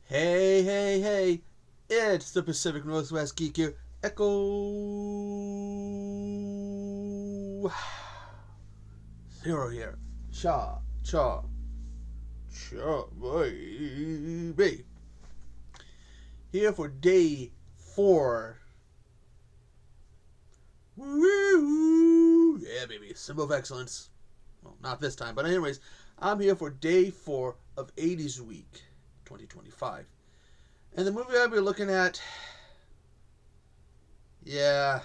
Hey, hey, hey, it's the Pacific Northwest Geek here. Echo Zero here. Cha, baby. Here for day 4. Woo! Yeah, baby. Symbol of excellence. Well, not this time, but anyways, I'm here for day 4 of 80's week 2025. And the movie I'll be looking at, yeah,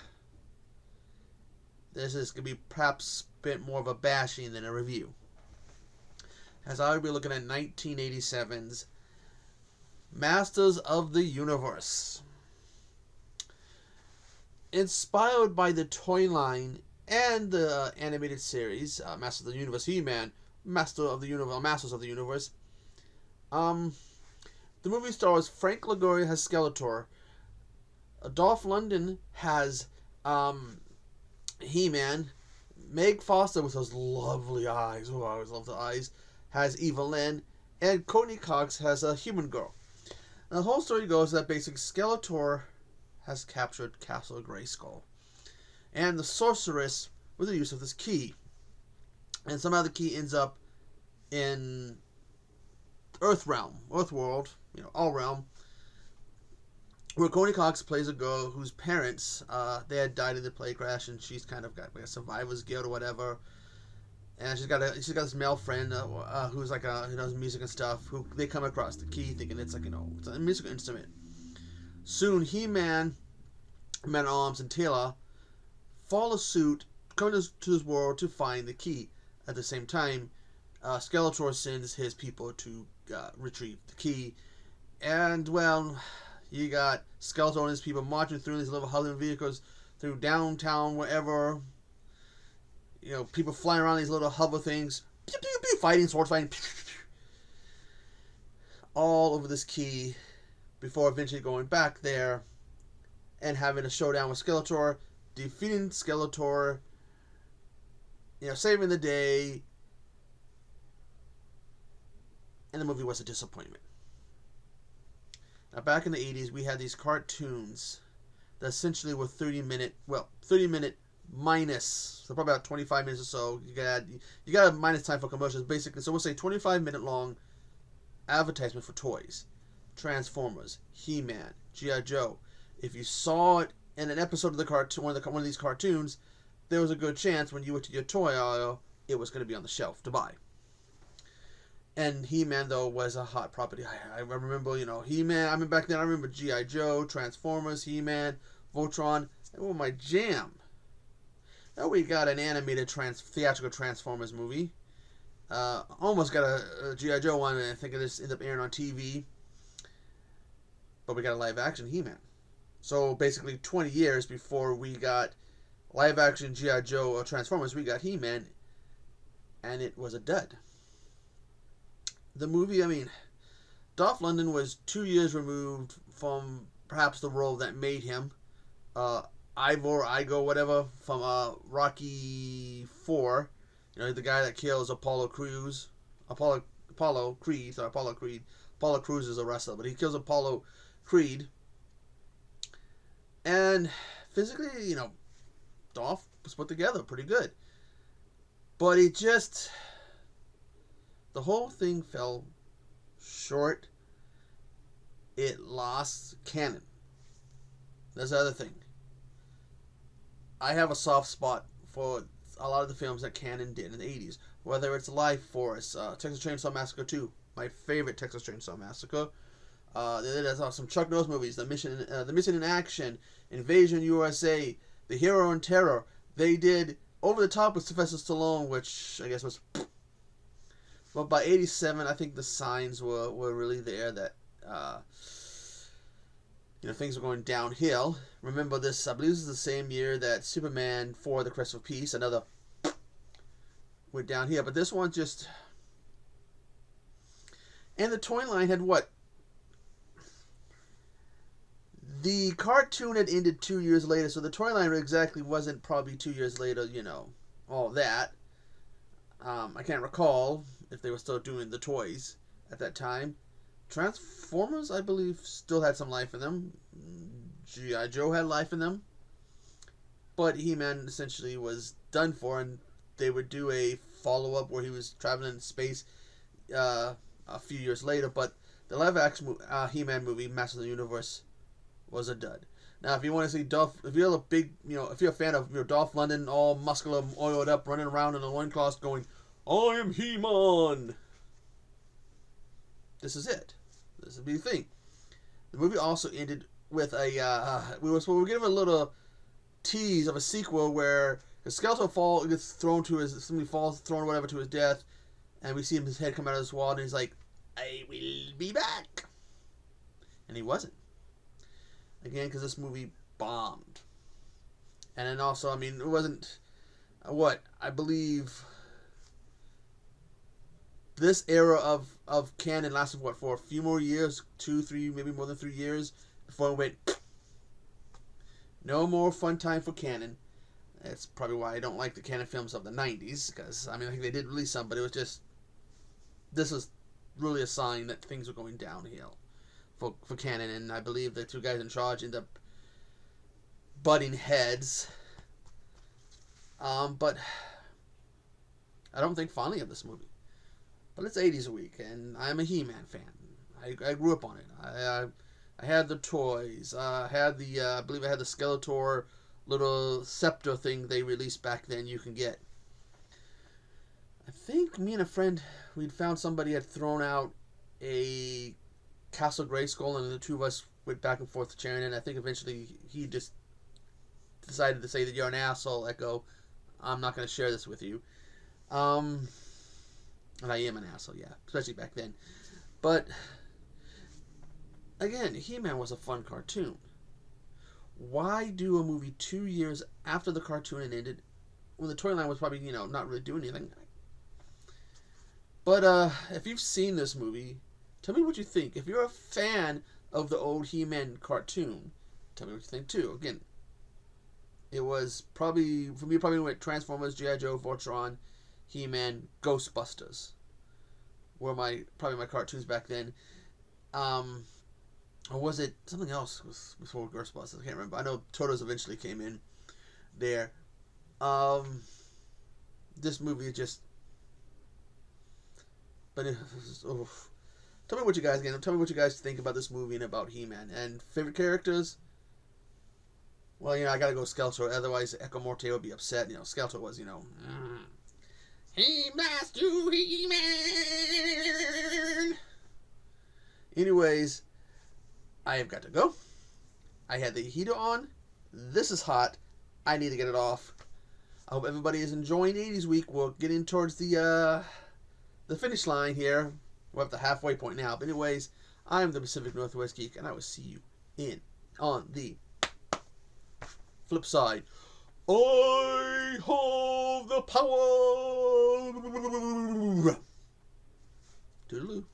this is going to be perhaps a bit more of a bashing than a review. As I'll be looking at 1987's Masters of the Universe. Inspired by the toy line and the animated series, Masters of the Universe, He-Man, Masters of the Universe. The movie stars Frank Lagoria as Skeletor. Dolph Lundgren has He-Man. Meg Foster with those lovely eyes. Oh, I always love the eyes. Has Evelyn. And Courtney Cox has a human girl. Now, the whole story goes that basically Skeletor has captured Castle Grayskull. And the sorceress with the use of this key. And somehow the key ends up in Earthrealm, Earthworld, All Realm, where Courtney Cox plays a girl whose parents, they had died in the plane crash, and she's kind of got like a survivor's guild or whatever. And she's got this male friend who's like who knows music and stuff. Who they come across the key, thinking it's like it's a musical instrument. Soon, He-Man, Man-at-Arms, and Taylor follow suit, come to this world to find the key. At the same time, Skeletor sends his people to retrieve the key. And, well, you got Skeletor and his people marching through these little hovering vehicles through downtown, wherever. People flying around these little hover things. Pew, pew, pew, fighting, sword fighting. Pew, pew, pew. All over this key before eventually going back there and having a showdown with Skeletor, defeating Skeletor, saving the day. And the movie was a disappointment. Now, back in the 80s, we had these cartoons that essentially were 30 minute minus, so probably about 25 minutes or so. You got a minus time for commercials, basically. So we'll say 25-minute long advertisement for toys. Transformers, He-Man, G.I. Joe. If you saw it in an episode of the cartoon, one of these cartoons, there was a good chance when you went to your toy aisle, it was going to be on the shelf to buy. And He-Man, though, was a hot property. I remember, He-Man. Back then, I remember G.I. Joe, Transformers, He-Man, Voltron. They were my jam. Now we got an animated theatrical Transformers movie. Almost got a G.I. Joe one, and I think it just ended up airing on TV. But we got a live-action He-Man. So, basically, 20 years before we got live-action G.I. Joe or Transformers, we got He-Man, and it was a dud. The movie, Dolph Lundgren was 2 years removed from perhaps the role that made him. Igo, whatever, from Rocky 4. The guy that kills Apollo Creed. Apollo Creed is a wrestler, but he kills Apollo Creed. And physically, Dolph was put together pretty good. But it just... the whole thing fell short. It lost canon. That's the other thing. I have a soft spot for a lot of the films that Canon did in the 80s. Whether it's Life Force, Texas Chainsaw Massacre 2, my favorite Texas Chainsaw Massacre. There's some Chuck Norris movies, The Mission in Action, Invasion USA, The Hero in Terror. They did Over the Top with Sylvester Stallone, which I guess was... Well, by 87, I think the signs were really there that, things were going downhill. Remember this, I believe this is the same year that Superman 4, The Crest of Peace, another went down here. But this one just... And the toy line had what? The cartoon had ended 2 years later, so the toy line exactly wasn't probably 2 years later, all that. I can't recall if they were still doing the toys at that time. Transformers, I believe, still had some life in them. G.I. Joe had life in them. But He-Man essentially was done for, and they would do a follow-up where he was traveling in space a few years later. But the live-action He-Man movie, Masters of the Universe, was a dud. Now, if you want to see Dolph, if you're a big, if you're a fan of Dolph Lundgren, all muscular, oiled up, running around in a loincloth going, I am He-Man, this is it. This would be the thing. The movie also ended with we were given a little tease of a sequel where the Skeletor gets thrown to somebody falls, thrown whatever to his death, and we see his head come out of this wall, and he's like, I will be back. And he wasn't. Again, because this movie bombed. And then also, I mean, it wasn't, I believe this era of canon lasted, for a few more years, 2, 3, maybe more than 3 years, before it went, no more fun time for canon. That's probably why I don't like the canon films of the 90s, because, I mean, I think they did release some, but it was just, this was really a sign that things were going downhill for canon, and I believe the two guys in charge end up butting heads. But I don't think fondly of this movie. But it's 80's a week, and I'm a He-Man fan. I grew up on it. I had the toys. I believe I had the Skeletor little scepter thing they released back then you can get. I think me and a friend, we'd found somebody had thrown out a Castle Grayskull, and the two of us went back and forth sharing it. And I think eventually he just decided to say that you're an asshole, Echo. I'm not going to share this with you. And I am an asshole, yeah, especially back then. But again, He-Man was a fun cartoon. Why do a movie 2 years after the cartoon ended, when the toy line was probably, not really doing anything? But if you've seen this movie, tell me what you think. If you're a fan of the old He-Man cartoon, tell me what you think too. Again, it was probably, for me, probably went Transformers, G.I. Joe, Voltron, He-Man, Ghostbusters were probably my cartoons back then. Or was it something else before Ghostbusters? I can't remember. I know Turtles eventually came in there. This movie is just, but tell me what you guys think about this movie and about He-Man. And favorite characters? Well, I gotta go Skeletor. Otherwise, Echo Morte would be upset. Skeletor was, He blast you, He-Man. Anyways, I have got to go. I had the heater on. This is hot. I need to get it off. I hope everybody is enjoying 80's week. We're getting towards the finish line here. We're at the halfway point now. But anyways, I'm the Pacific Northwest Geek, and I will see you on the flip side. I have the power. Toodaloo.